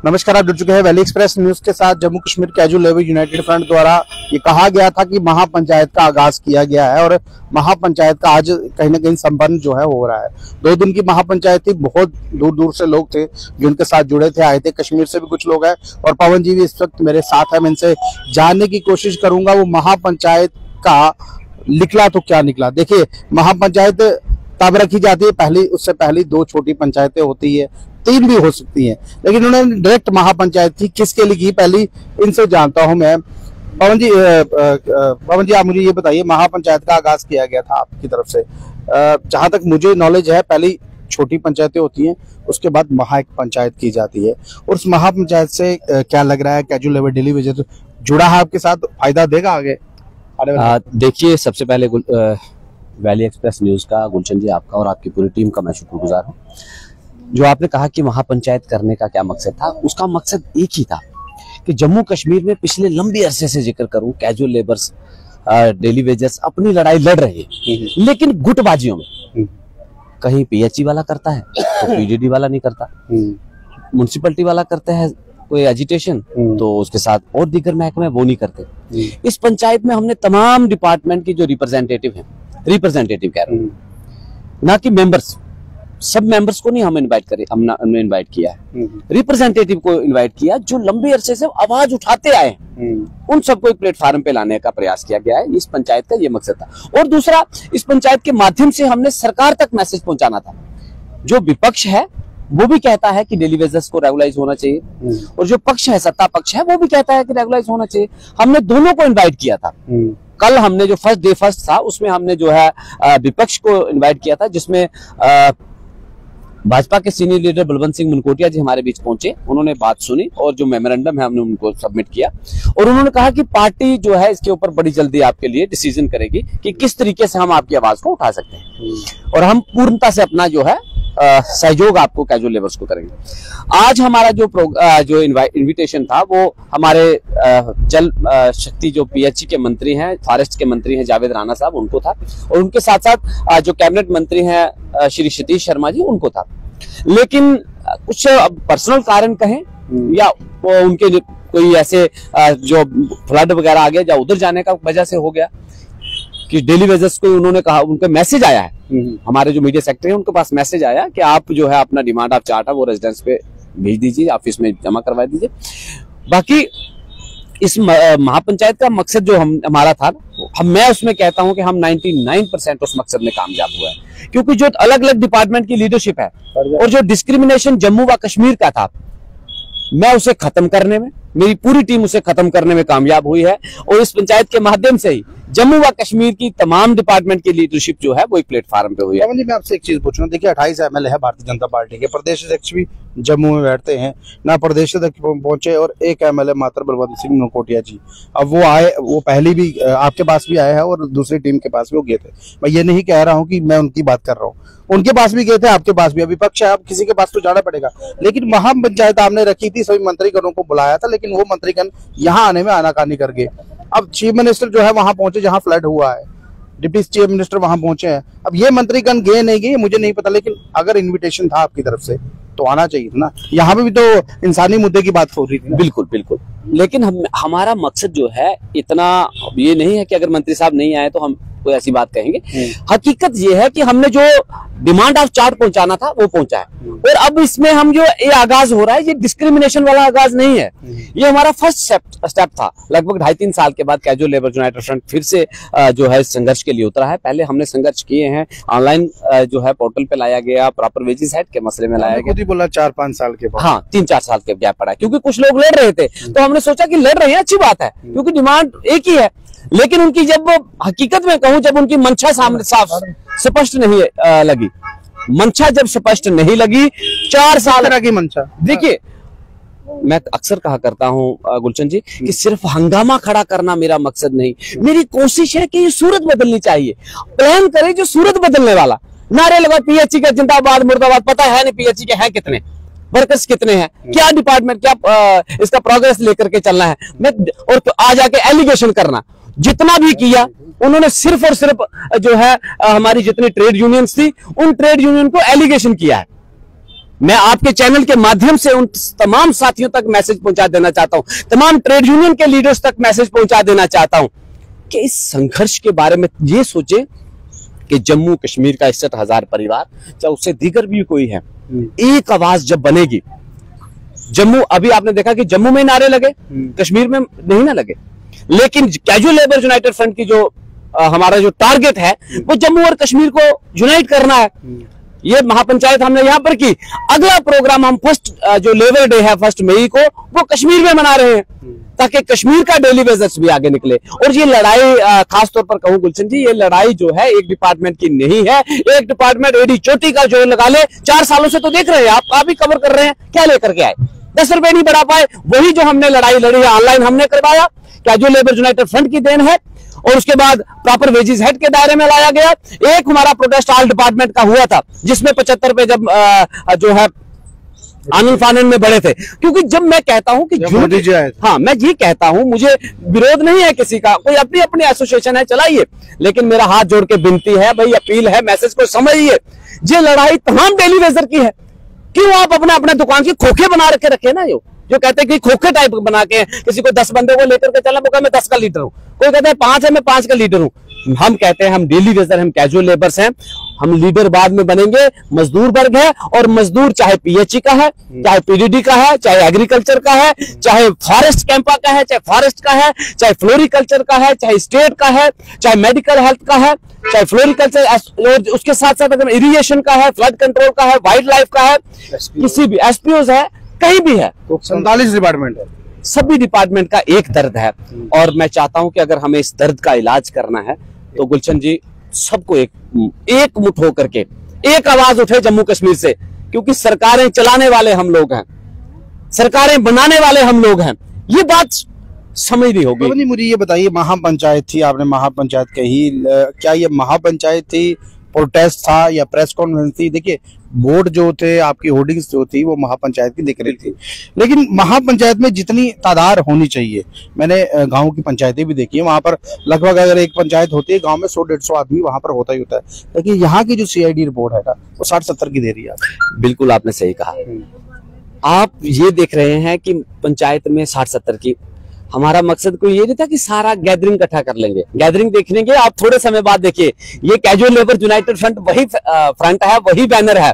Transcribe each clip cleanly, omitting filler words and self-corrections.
नमस्कार, आप जुड़ चुके हैं वैली एक्सप्रेस न्यूज के साथ। Jammu Kashmir casual labour United front द्वारा ये कहा गया था कि महापंचायत का आगाज किया गया है और महापंचायत का आज कहीं ना कहीं संपन्न जो है हो रहा है। 2 दिन की महापंचायत थी, बहुत दूर दूर से लोग थे जो उनके साथ जुड़े थे, आए थे। कश्मीर से भी कुछ लोग हैं और पवन जी भी इस वक्त मेरे साथ है। मैं इनसे जानने की कोशिश करूंगा वो महापंचायत का निकला तो क्या निकला। देखिए, महापंचायत तब रखी जाती है पहली, उससे पहली 2 छोटी पंचायतें होती है, 3 भी हो सकती हैं, लेकिन उन्होंने डायरेक्ट महापंचायत की। किसके लिए की पहली, इनसे जानता हूं मैं। पवन जी आप मुझे ये बताइए, महापंचायत का आगाज किया गया था आपकी तरफ से। जहां तक मुझे नॉलेज है, पहली छोटी पंचायतें होती हैं, उसके बाद महा एक पंचायत की जाती है। और उस महापंचायत से क्या लग रहा है कैजुअल लेबर डेली वेजेस जुड़ा है आपके साथ, फायदा देगा आगे? देखिए, सबसे पहले वैली एक्सप्रेस न्यूज का गुलशन जी आपका और आपकी पूरी टीम का मैं शुक्रगुजार हूँ। जो आपने कहा कि महापंचायत करने का क्या मकसद था, उसका मकसद एक ही था कि जम्मू कश्मीर में पिछले लंबी अरसे से जिक्र करूं, कैजुअल लेबर्स डेली वेजर्स अपनी लड़ाई लड़ रहे हैं, लेकिन गुटबाजियों में कहीं पीएचई वाला करता है तो पीडीडी वाला नहीं करता, म्युनिसिपैलिटी वाला करते हैं कोई एजिटेशन तो उसके साथ और दीगर महकमे वो नहीं करते। इस पंचायत में हमने तमाम डिपार्टमेंट की जो रिप्रेजेंटेटिव हैं, रिप्रेजेंटेटिव कह रहे हैं, ना कि मेंबर्स, सब मेंबर्स को नहीं हम इनवाइट करे, हमने इनवाइट किया है, रिप्रेजेंटेटिव को इनवाइट किया जो लंबे अरसे से आवाज उठाते आए हैं, उन सबको एक प्लेटफार्म पे लाने का प्रयास किया गया है। इस पंचायत का ये मकसद था। और दूसरा, इस पंचायत के माध्यम से हमने सरकार तक मैसेज पहुंचाना था। जो विपक्ष है वो भी कहता है कि डेली वेजेस को रेगुलाइज होना चाहिए, और जो पक्ष है, सत्ता पक्ष है, वो भी कहता है कि रेगुलाइज होना चाहिए। हमने दोनों को इन्वाइट किया था। कल हमने जो फर्स्ट डे था उसमें हमने जो है विपक्ष को इन्वाइट किया था, जिसमें भाजपा के सीनियर लीडर बलवंत सिंह मनकोटिया जी हमारे बीच पहुंचे। उन्होंने बात सुनी और जो मेमोरेंडम है हमने उनको सबमिट किया, और उन्होंने कहा कि पार्टी जो है इसके ऊपर बड़ी जल्दी आपके लिए डिसीजन करेगी कि किस तरीके से हम आपकी आवाज को उठा सकते हैं, और हम पूर्णता से अपना जो है सहयोग आपको कैजुअल लेबर्स को करेंगे। आज हमारा जो इनविटेशन था वो हमारे जल शक्ति जो पीएचई के मंत्री हैं, फॉरेस्ट के मंत्री हैं जावेद राणा साहब, उनको था, और उनके साथ साथ जो कैबिनेट मंत्री हैं श्री सतीश शर्मा जी, उनको था। लेकिन कुछ पर्सनल कारण कहें या उनके कोई ऐसे जो फ्लड वगैरह आ गया या उधर जाने का वजह से हो गया कि डेली वेजेस को उन्होंने कहा, उनका मैसेज आया है, हमारे जो मीडिया सेक्रेटरी हैं उनके पास मैसेज आया कि आप जो है अपना डिमांड आप चार्ट है वो रेजिडेंस पे भेज दीजिए, ऑफिस में जमा करवा दीजिए। बाकी इस महापंचायत का मकसद जो हमारा था, मैं उसमें कहता हूं कि हम 99% उस मकसद में कामयाब हुआ है, क्योंकि जो अलग अलग डिपार्टमेंट की लीडरशिप है और जो डिस्क्रिमिनेशन जम्मू व कश्मीर का था, मैं उसे खत्म करने में, मेरी पूरी टीम उसे खत्म करने में कामयाब हुई है। और इस पंचायत के माध्यम से ही जम्मू व कश्मीर की तमाम डिपार्टमेंट की लीडरशिप जो है वो एक प्लेटफार्म पे हुई है। मैं आपसे एक चीज पूछूं, देखिए 28 एमएलए है भारतीय जनता पार्टी के, प्रदेश अध्यक्ष भी जम्मू में बैठते हैं, ना प्रदेश अध्यक्ष पहुंचे, और एक एमएलए मात्र बलवंत सिंह मनकोटिया जी। अब वो आए, वो पहले भी आपके पास भी आए हैं और दूसरी टीम के पास भी वो गए थे। मैं ये नहीं कह रहा हूँ कि मैं उनकी बात कर रहा हूँ, उनके पास भी गए थे, आपके पास भी। अभी पक्ष है, आप किसी के पास तो जाना पड़ेगा। लेकिन महापंचायत आपने रखी थी, सभी मंत्रीगणों को बुलाया था, लेकिन वो मंत्रीगण यहाँ आने में आनाकानी कर गए। अब चीफ मिनिस्टर जो है वहां पहुंचे जहां फ्लड हुआ है, डिप्टी चीफ मिनिस्टर वहां पहुंचे हैं। अब ये मंत्रीगण गए नहीं गए मुझे नहीं पता, लेकिन अगर इनविटेशन था आपकी तरफ से तो आना चाहिए था ना। यहाँ पे भी तो इंसानी मुद्दे की बात हो रही थी। बिल्कुल बिल्कुल, लेकिन हमारा मकसद जो है इतना ये नहीं है कि अगर मंत्री साहब नहीं आए तो हम कोई ऐसी बात कहेंगे। हकीकत ये है कि हमने जो डिमांड ऑफ चार्ट पहुंचाना था वो पहुंचा है, और अब इसमें हम जो ये आगाज हो रहा है, ये डिस्क्रिमिनेशन वाला आगाज नहीं है, ये हमारा फर्स्ट स्टेप था। लगभग 2.5-3 साल के बाद कैजुअल लेबर यूनाइटेड फ्रंट फिर से जो है संघर्ष के लिए उतरा है। पहले हमने संघर्ष किए हैं, ऑनलाइन जो है पोर्टल पे लाया गया, प्रॉपर वेजेस हेड के मसले में लाया गया, बोला 4-5 साल के बाद, हाँ 3-4 साल के गैप पड़ा है, क्योंकि कुछ लोग लड़ रहे थे तो हमने सोचा कि लड़ रहे हैं अच्छी बात है, क्योंकि डिमांड एक ही है। लेकिन उनकी जब हकीकत में कहूं, जब उनकी मंशा सामने साफ स्पष्ट नहीं लगी, मंशा जब स्पष्ट नहीं लगी, 4 साल की मंशा। देखिए, मैं अक्सर कहा करता हूं गुलशन जी कि सिर्फ हंगामा खड़ा करना मेरा मकसद नहीं, मेरी कोशिश है कि ये सूरत बदलनी चाहिए। प्लान करे जो सूरत बदलने वाला, नारे लगा पीएचई का जिंदाबाद मुर्दाबाद, पता है नहीं पीएचई के हैं कितने, वर्कर्स कितने हैं, क्या डिपार्टमेंट, क्या इसका प्रोग्रेस लेकर के चलना है, मैं और तो आ जाके एलिगेशन करना। जितना भी किया उन्होंने सिर्फ और सिर्फ जो है हमारी जितनी ट्रेड यूनियंस थी उन ट्रेड यूनियन को एलिगेशन किया है। मैं आपके चैनल के माध्यम से उन तमाम साथियों तक मैसेज पहुंचा देना चाहता हूं, तमाम ट्रेड यूनियन के लीडर्स तक मैसेज पहुंचा देना चाहता हूं कि इस संघर्ष के बारे में ये सोचे कि जम्मू कश्मीर का 61,000 परिवार, चाहे उससे दीगर भी कोई है, एक आवाज जब बनेगी, जम्मू, अभी आपने देखा कि जम्मू में नारे लगे, कश्मीर में नहीं ना लगे, लेकिन कैजुअल लेबर यूनाइटेड फ्रंट की जो हमारा जो टारगेट है वो जम्मू और कश्मीर को यूनाइट करना है। ये महापंचायत हमने यहां पर की, अगला प्रोग्राम हम फर्स्ट जो लेबर डे है 1 मई को वो कश्मीर में मना रहे हैं, ताकि कश्मीर का डेली बेसिस भी आगे निकले। और ये लड़ाई खास तौर पर कहूं गुलशन जी, ये लड़ाई जो है एक डिपार्टमेंट की नहीं है, एक डिपार्टमेंट एडी चोटी का जो लगा ले, 4 सालों से तो देख रहे हैं आप भी कवर कर रहे हैं, क्या लेकर के आए, 10 रुपए नहीं बढ़ा पाए। वही जो हमने लड़ाई लड़ी है ऑनलाइन हमने करवाया, कैजुअल लेबर यूनाइटेड फ्रंट की देन है, और उसके बाद प्रॉपर वेजेस हेड के दायरे में लाया गया। एक हमारा प्रोटेस्ट ऑल डिपार्टमेंट का हुआ था जिसमें 75 रुपए जब जो है आनंद फानंद में बढ़े थे, क्योंकि जब मैं कहता हूं कि हाँ, मैं ये कहता हूं, मुझे विरोध नहीं है किसी का, कोई अपनी अपनी एसोसिएशन है, चलाइए, लेकिन मेरा हाथ जोड़ के विनती है भाई, अपील है, मैसेज को समझिए, ये लड़ाई तमाम डेली वेजर की है। क्यों आप अपने अपने दुकान के खोखे बना रखे ना, जो कहते हैं कि खोखे टाइप बना के किसी को 10 बंदे को लेकर के चला, वो कहता मैं 10 का लीडर हूं, कोई कहता है 5 है, मैं 5 का लीडर हूं। हम कहते हैं हम डेली वेजर, हम कैजुअल लेबर्स हैं, हम लीडर बाद में बनेंगे, मजदूर वर्ग है, और मजदूर चाहे पीएचई का है, चाहे पीडीडी का है, चाहे एग्रीकल्चर का है, चाहे फॉरेस्ट कैंपा का है, चाहे फॉरेस्ट का है, चाहे फ्लोरिकल्चर का है, चाहे स्टेट का है, चाहे मेडिकल हेल्थ का है, चाहे फ्लोरिकल्चर, और उसके साथ साथ अगर इरिगेशन का है, फ्लड कंट्रोल का है, वाइल्ड लाइफ का है, किसी भी एसपीओज है, कहीं भी है, तो 47 डिपार्टमेंट है, सभी डिपार्टमेंट का एक दर्द है। और मैं चाहता हूं कि अगर हमें इस दर्द का इलाज करना है तो गुलशन जी सबको एक मुठ होकर के एक आवाज उठे जम्मू कश्मीर से, क्योंकि सरकारें चलाने वाले हम लोग हैं, सरकारें बनाने वाले हम लोग हैं, ये बात समझनी होगी। मुझे ये बताइए, महापंचायत थी, आपने महापंचायत कही, क्या ये महापंचायत थी, प्रोटेस्ट था या प्रेस कॉन्फ्रेंस थी? देखिए, बोर्ड जो थे, आपकी होर्डिंग्स जो थी, वो महापंचायत की दिख रही थी, लेकिन महापंचायत में जितनी तादाद होनी चाहिए, मैंने गांव की पंचायतें भी देखी है, वहां पर लगभग अगर एक पंचायत होती है गांव में 100-150 आदमी वहां पर होता ही होता है, लेकिन यहाँ की जो सीआईडी रिपोर्ट है ना, वो 60-70 की दे रही है। बिल्कुल आपने सही कहा। आप ये देख रहे हैं कि पंचायत में 60-70 की, हमारा मकसद कोई ये नहीं था कि सारा गैदरिंग इकट्ठा कर लेंगे, गैदरिंग देखने के आप थोड़े समय बाद देखिए, ये कैजुअल लेबर यूनाइटेड फ्रंट वही फ्रंट है, वही बैनर है,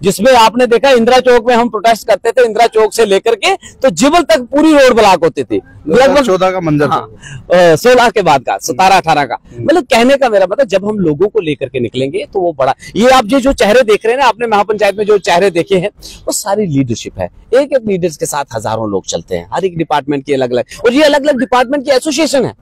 जिसमें आपने देखा इंदिरा चौक में हम प्रोटेस्ट करते थे, इंदिरा चौक से लेकर के तो जिबल तक पूरी रोड ब्लॉक होती थी, लगभग 14 का मंजर, 16 के बाद का, 17-18 का, मतलब कहने का मेरा मतलब जब हम लोगों को लेकर के निकलेंगे तो वो बड़ा, ये आप जो चेहरे देख रहे हैं ना, आपने महापंचायत में जो चेहरे देखे हैं, वो सारी लीडरशिप है, एक एक लीडर्स के साथ हजारों लोग चलते हैं, हर एक डिपार्टमेंट की अलग अलग, और ये अलग अलग डिपार्टमेंट की एसोसिएशन है।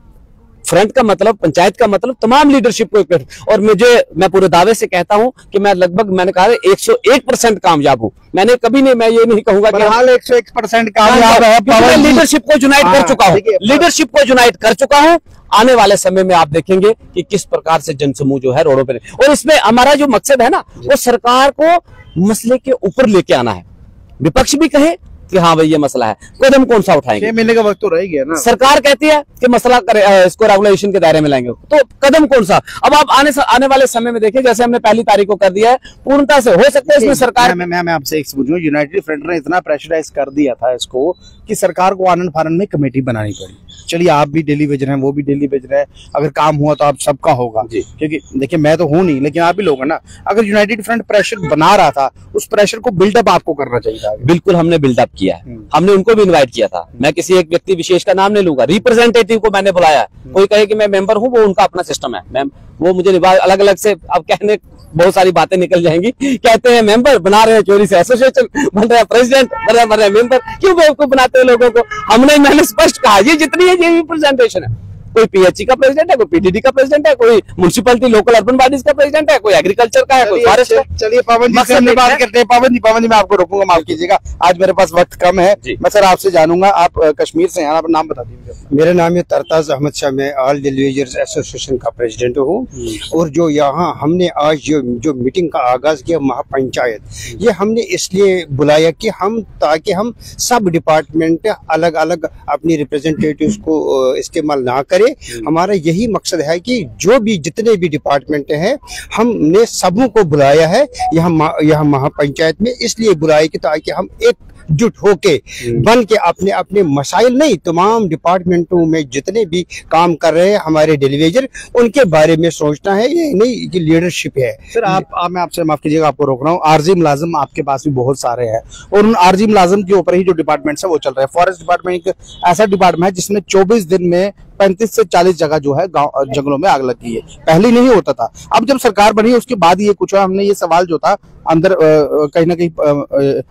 फ्रंट का मतलब, पंचायत का मतलब तमाम लीडरशिप को, और मैं पूरे दावे से कहता हूं कि मैं लगभग, मैंने कहा 101% कामयाब हूं, मैंने कभी नहीं, मैं ये नहीं कहूंगा कि 101% कामयाब है, लीडरशिप को यूनाइट कर चुका हूं, लीडरशिप को यूनाइट कर चुका हूं। आने वाले समय में आप देखेंगे कि किस प्रकार से जनसमूह जो है रोडों पर, और इसमें हमारा जो मकसद है ना, वो सरकार को मसले के ऊपर लेके आना है। विपक्ष भी कहे कि हाँ भाई ये मसला है, कदम कौन सा उठाएंगे, 6 महीने का वक्त तो रह गया ना, सरकार कहती है कि मसला इसको रेगुलेशन के दायरे में लाएंगे, तो कदम कौन सा? अब आप आने वाले समय में देखिए, जैसे हमने पहली तारीख को कर दिया है, पूर्णता से हो सकता है इसमें सरकार, मैं आपसे एक पूछूं, यूनाइटेड फ्रंट ने इतना प्रेशराइज कर दिया था इसको कि सरकार को आनंद फानंद में कमेटी बनानी पड़ी। चलिए, आप भी डेली वेज रहे हैं, वो भी डेली वेज रहे हैं, अगर काम हुआ तो आप सबका होगा, क्योंकि देखिए मैं तो हूं नहीं, लेकिन आप भी लोग हैं ना। अगर यूनाइटेड फ्रंट प्रेशर बना रहा था, उस प्रेशर को बिल्डअप आपको करना चाहिए था। बिल्कुल हमने बिल्डअप किया है, हमने उनको भी इनवाइट किया था, मैं किसी एक व्यक्ति विशेष का नाम नहीं लूंगा, रिप्रेजेंटेटिव को मैंने बुलाया, कोई कहे कि मैं मेंबर हूं, वो उनका अपना सिस्टम है, मैं वो मुझे अलग अलग से अब कहने बहुत सारी बातें निकल जाएंगी, कहते हैं मेंबर बना रहे हैं, चोरी से एसोसिएशन बन रहा है, प्रेसिडेंट बन रहे हैं मेंबर, क्यों बेवकूफ बनाते हैं लोगों को? मैंने स्पष्ट कहा, ये जितनी है ये रिप्रेजेंटेशन है, कोई पीएचई का प्रेसिडेंट है, कोई पीडीडी का प्रेसिडेंट है, कोई म्युनिसिपैलिटी लोकल अर्बन बॉडीज का प्रेसिडेंट है, कोई एग्रीकल्चर का है, कोई फॉरेस्ट का। चलिए पवन जी से हम बात करते हैं। पवन जी मैं आपको रोकूंगा, माफ कीजिएगा, आज मेरे पास वक्त कम है। मैं सर आपसे जानूंगा, आप कश्मीर से हैं, आप नाम बता दीजिए। मेरा नाम है तरताज अहमद शाह, मैं ऑल दिल्ली वेजर्स एसोसिएशन का प्रेसिडेंट हूँ। और जो यहाँ हमने आज जो मीटिंग का आगाज किया महापंचायत, ये हमने इसलिए बुलाया कि ताकि हम सब डिपार्टमेंट अलग अलग अपनी रिप्रेजेंटेटिव्स को इस्तेमाल ना करें हमारा यही मकसद है कि जो भी जितने भी डिपार्टमेंट हैं हमने सबों को बुलाया है यहाँ महापंचायत में, इसलिए बुलाया कि ताकि हम एकजुट होके बन के अपने अपने मसाइल नहीं, तमाम डिपार्टमेंटों में जितने भी काम कर रहे हैं हमारे डेलीवेजर, उनके बारे में सोचना है। ये नहीं कि लीडरशिप है। सर मैं आपसे माफ कीजिएगा, आपको रोक रहा हूँ। आरजी मुलाजिम आपके पास भी बहुत सारे हैं और उन आरजी मुलाजिम के ऊपर ही जो डिपार्टमेंट है वो चल रहे हैं। फॉरेस्ट डिपार्टमेंट एक ऐसा डिपार्टमेंट है जिसने 24 दिन में 35 से 40 जगह जो है गांव जंगलों में आग लगी है। पहले नहीं होता था, अब जब सरकार बनी उसके बाद ये कुछ हुआ। हमने ये सवाल जो था अंदर कहीं ना कहीं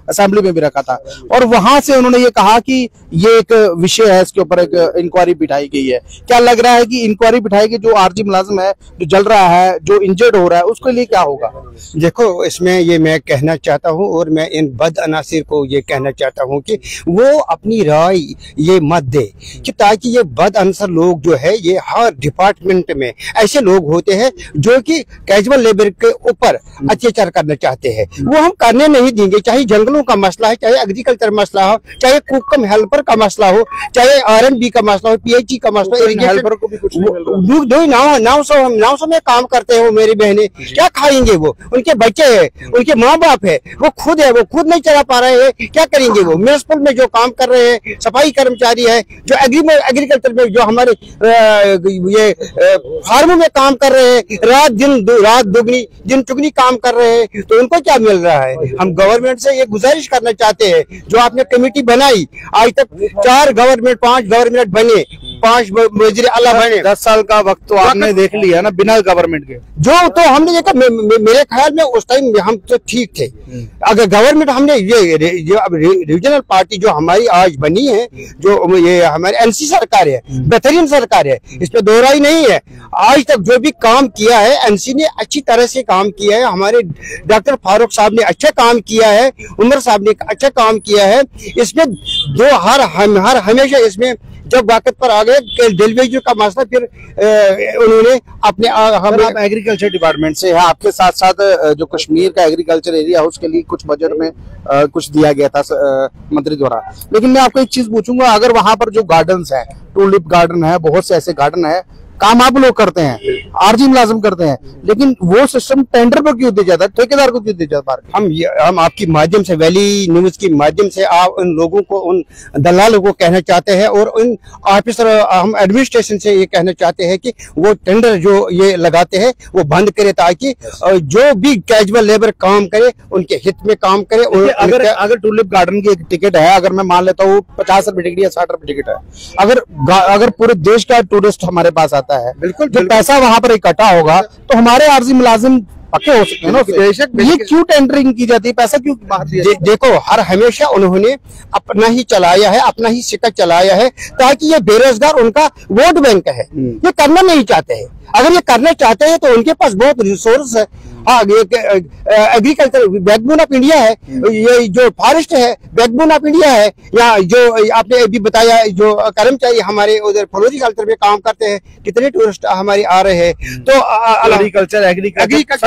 असेंबली में भी रखा था और वहां से उन्होंने ये कहा कि ये एक विषय है, इसके ऊपर एक इंक्वायरी बिठाई गई है। क्या लग रहा है कि इंक्वायरी बिठाई गई, जो आरजी मुलाजिम है जो जल रहा है, जो इंजर्ड हो रहा है, उसके लिए क्या होगा? देखो, इसमें ये मैं कहना चाहता हूँ और मैं इन बद अनासिर को ये कहना चाहता हूँ कि वो अपनी राय ये मत दे कि ताकि ये बद अनसर लोग जो है ये हर डिपार्टमेंट में ऐसे लोग होते हैं जो कि कैजुअल लेबर के ऊपर अत्याचार करना चाहते हैं, वो हम करने नहीं देंगे। चाहे जंगलों का मसला है, चाहे एग्रीकल्चर मसला हो, चाहे कुकम हेल्पर का मसला हो, चाहे R&B का मसला हो, PhD का मसला हो, हेल्पर को भी कुछ नहीं मिल रहा। 900 में काम करते हैं वो मेरी बहनें, क्या खाएंगे वो? उनके बच्चे हैं, उनके माँ बाप है, वो खुद नहीं चला पा रहे हैं, क्या करेंगे वो? म्युनिसिपल में जो काम कर रहे हैं, सफाई कर्मचारी है, जो एग्रीकल्चर में जो हमारे ये फार्मों में काम कर रहे हैं, रात दुगनी दिन चुगनी काम कर रहे हैं, तो उनको क्या मिल रहा है? हम गवर्नमेंट से ये गुजारिश करना चाहते हैं, जो आपने कमेटी बनाई, आज तक 5 गवर्नमेंट बने, 5 वजीर आला बने। 10 साल का वक्त तो आपने देख लिया ना बिना गवर्नमेंट के। जो तो हमने देखा, मेरे ख्याल में उस टाइम हम तो ठीक थे। अगर गवर्नमेंट हमने ये रीजनल पार्टी जो हमारी आज बनी है, जो ये हमारी NC सरकार है, बेहतरीन सरकार है, इसमें दो राय नहीं है। आज तक जो भी काम किया है NC ने अच्छी तरह से काम किया है। हमारे डॉक्टर फारूक साहब ने अच्छा काम किया है, उमर साहब ने अच्छा काम किया है। इसमें हर हमेशा इसमें जब वक्त पर आ गए डेलीवेजर का मसला, फिर उन्होंने अपने आप एग्रीकल्चर डिपार्टमेंट से है, आपके साथ साथ जो कश्मीर का एग्रीकल्चर एरिया है उसके लिए कुछ बजट में कुछ दिया गया था मंत्री द्वारा। लेकिन मैं आपको एक चीज पूछूंगा, अगर वहां पर जो गार्डन्स है, टूलिप गार्डन है, बहुत से ऐसे गार्डन है, काम आप लोग करते हैं, आरजी मुलाजिम करते हैं, लेकिन वो सिस्टम टेंडर पर क्यों दिया जाता है, ठेकेदार को क्यों दिया जाता है? हम आपकी माध्यम से, वैली न्यूज की माध्यम से आप उन लोगों को, उन दलालों को कहना चाहते हैं और उन ऑफिसर, हम एडमिनिस्ट्रेशन से ये कहना चाहते हैं कि वो टेंडर जो ये लगाते हैं वो बंद करे, ताकि जो भी कैजुअल लेबर काम करे उनके हित में काम करे। अगर टूलिप गार्डन की एक टिकट है, अगर मैं मान लेता हूँ 50 रुपए टिकट या 60 रुपए टिकट है, अगर पूरे देश का टूरिस्ट हमारे पास आता है, बिल्कुल जो पैसा वहां पर इकट्ठा होगा, तो हमारे आरजी मुलाजिम पक्के हो सकते हैं ना। बेशक ये क्यों टेंडरिंग की जाती है, पैसा क्यों बाहर दिया जाता है? देखो, हर हमेशा उन्होंने अपना ही चलाया है, अपना ही सिक्का चलाया है, ताकि ये बेरोजगार उनका वोट बैंक है। ये करना नहीं चाहते हैं। अगर ये करना चाहते हैं तो उनके पास बहुत रिसोर्स है। हाँ, एग्रीकल्चर बैकबोन ऑफ इंडिया है, ये जो फॉरेस्ट है बैकबोन ऑफ इंडिया है। या जो आपने अभी बताया, जो कर्मचारी हमारे उधर फ्लोरिकल्चर में काम करते हैं, कितने टूरिस्ट हमारे आ रहे हैं। तो agriculture,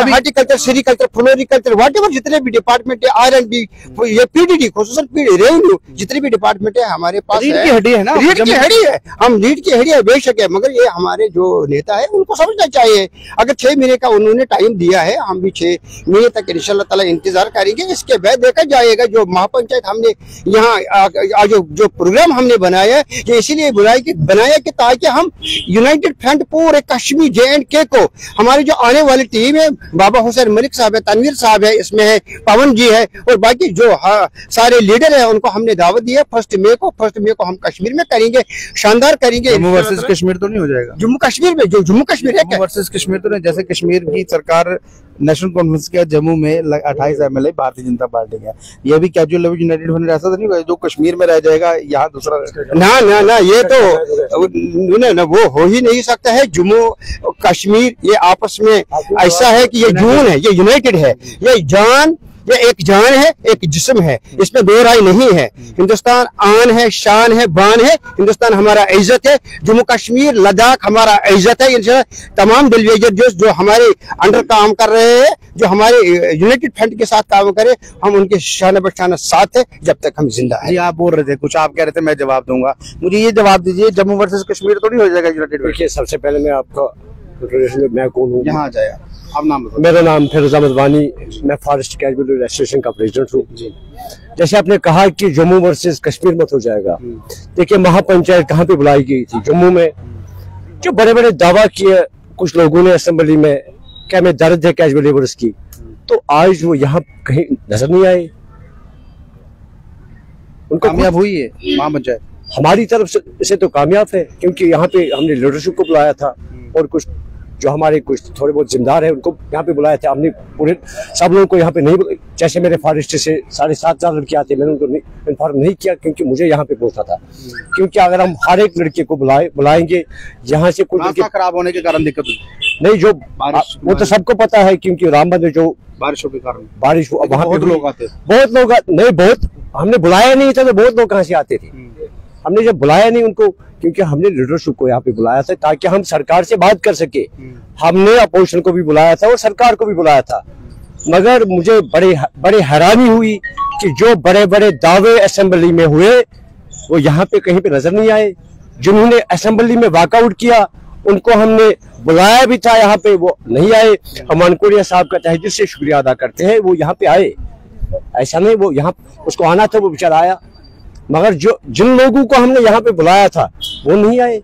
horticulture, sericulture, floriculture, whatever जितने भी डिपार्टमेंट है, R&B, ये PDD, खुसूसन रेवेन्यू, जितने भी डिपार्टमेंट है हमारे पास रीढ़ की हड्डी है ना, रीढ़ की हड्डी है। हम रीढ़ की हड्डी है बेशक है, मगर ये हमारे जो नेता है उनको समझना चाहिए। अगर 6 महीने का उन्होंने टाइम दिया है, हम भी 6 महीने तक इंशाल्लाह ताला इंतजार करेंगे। इसके बाद देखा जाएगा। जो महापंचायत हमने यहाँ जो प्रोग्राम हमने बनाया है, ये इसीलिए बनाया कि ताकि हम यूनाइटेड फ्रंट पूरे कश्मीर J&K को, हमारी जो आने वाली टीम है, बाबा हुसैन मलिक साहब है, तनवीर साहब है, इसमें है पवन जी है, और बाकी जो सारे लीडर है उनको हमने दावत दी है। 1 मई को हम कश्मीर में करेंगे, शानदार करेंगे। जम्मू वर्सेस कश्मीर तो नहीं हो जाएगा? जम्मू कश्मीर में, जो जम्मू कश्मीर है वर्सेस कश्मीर तो नहीं। जैसे कश्मीर की सरकार नेशनल कॉन्फ्रेंस के जम्मू में 28 MLA भारतीय जनता पार्टी का, ये भी कैजुअल लेबर यूनाइटेड फ्रंट ऐसा तो नहीं होगा जो कश्मीर में रह जाएगा, यहाँ दूसरा ना, ये तो वो हो ही नहीं सकता है। जम्मू कश्मीर ये आपस में ऐसा है कि ये जून है, ये यूनाइटेड है, ये जान ये एक जान है, एक जिस्म है, इसमें दो राय नहीं है। हिंदुस्तान आन है, शान है, बान है। हिंदुस्तान हमारा इज्जत है। जम्मू कश्मीर, लद्दाख हमारा इज्जत है। तमाम दिलवेजर जो हमारे अंडर काम कर रहे हैं, जो हमारे यूनाइटेड फ्रंट के साथ काम करे, हम उनके शान बशाना साथ है जब तक हम जिंदा है। आप बोल रहे थे कुछ, आप कह रहे थे मैं जवाब दूंगा, मुझे ये जवाब दीजिए, जम्मू वर्सेस कश्मीर तो नहीं हो जाएगा यूनाइटेड? देखिए, सबसे पहले मैं आपका मैं कौन हूँ, यहाँ आ जाएगा। आप नाम बताओ। मेरा नाम फिरोज अहमद वानी, मैं फॉरेस्ट कैजुअल एसोसिएशन का प्रेसिडेंट हूँ। जैसे आपने कहा कि जम्मू वर्सेस कश्मीर मत हो जाएगा, देखिए महापंचायत कहाँ पे बुलाई गई थी? जम्मू में। जो बड़े बड़े दावा किए कुछ लोगों ने असेंबली में, क्या मैं दर्द है कैजुअल लेबर्स की, तो आज वो यहाँ कहीं नजर नहीं आए। उनको कामयाब हुई है महापंचायत हमारी तरफ से तो कामयाब है, क्योंकि यहाँ पे हमने लीडरशिप को बुलाया था और कुछ जो हमारे कुछ थोड़े बहुत जिम्मेदार है उनको यहाँ पे बुलाया था। हमने पूरे सब लोगों को यहाँ पे नहीं, जैसे मेरे फॉरेस्ट से 7,500 लड़के आते, मैंने उनको इन्फॉर्म नहीं किया, क्योंकि मुझे यहाँ पे पहुंचना था। क्योंकि अगर हम हर एक लड़के को बुलाएंगे यहाँ से, कुछ लड़के खराब होने के कारण दिक्कत हुई नहीं, जो वो तो सबको पता है, क्योंकि रामबन में जो बारिशों के कारण बारिश वहाँ पे लोग आते, बहुत लोग नहीं, बहुत हमने बुलाया नहीं था तो बहुत लोग कहाँ से आते थे। हमने जब बुलाया नहीं उनको, क्योंकि हमने लीडरशिप को यहाँ पे बुलाया था ताकि हम सरकार से बात कर सके। हमने अपोजिशन को भी बुलाया था और सरकार को भी बुलाया था, मगर मुझे बड़े हैरानी हुई कि जो बड़े बड़े दावे असेंबली में हुए वो यहाँ पे कहीं पे नजर नहीं आए। जिन्होंने असेंबली में वॉकआउट किया उनको हमने बुलाया भी था, यहाँ पे वो नहीं आए। हम मनकोटिया साहब का तहे दिल से शुक्रिया अदा करते हैं, वो यहाँ पे आए। ऐसा नहीं वो यहाँ उसको आना था, वो बेचारा आया, मगर जो जिन लोगों को हमने यहाँ पे बुलाया था वो नहीं आए।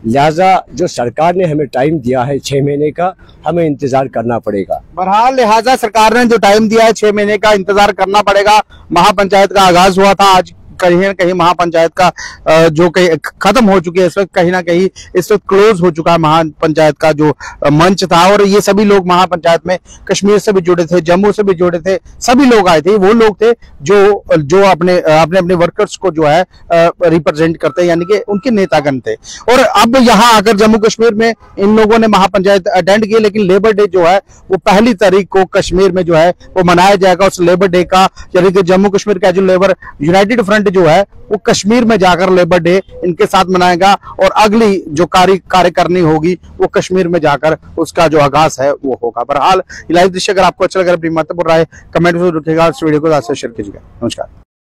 लिहाजा जो सरकार ने हमें टाइम दिया है 6 महीने का, हमें इंतजार करना पड़ेगा। बहरहाल लिहाजा सरकार ने जो टाइम दिया है 6 महीने का इंतजार करना पड़ेगा। महापंचायत का आगाज हुआ था, आज कहीं न कहीं महापंचायत का जो कहीं खत्म हो चुकी है, इस वक्त कहीं ना कहीं इस वक्त क्लोज हो चुका है महापंचायत का जो मंच था। और ये सभी लोग महापंचायत में कश्मीर से भी जुड़े थे, जम्मू से भी जुड़े थे, सभी लोग आए थे। वो लोग थे जो अपने वर्कर्स को जो है रिप्रेजेंट करते हैं, यानी कि उनके नेतागण थे। और अब यहाँ आकर जम्मू कश्मीर में इन लोगों ने महापंचायत अटेंड की, लेकिन लेबर डे जो है वो 1 तारीख को कश्मीर में जो है वो मनाया जाएगा। उस लेबर डे का, यानी कि Jammu Kashmir casual labour United front जो है वो कश्मीर में जाकर लेबर डे इनके साथ मनाएगा, और अगली जो कार्य करनी होगी वो कश्मीर में जाकर उसका जो आगाज है वो होगा। बहरहाल लाइव दृश्य अगर आपको अच्छा लगा, अपनी महत्वपूर्ण राय कमेंट में रखिएगा, इस वीडियो को ज्यादा से शेयर कीजिएगा। नमस्कार।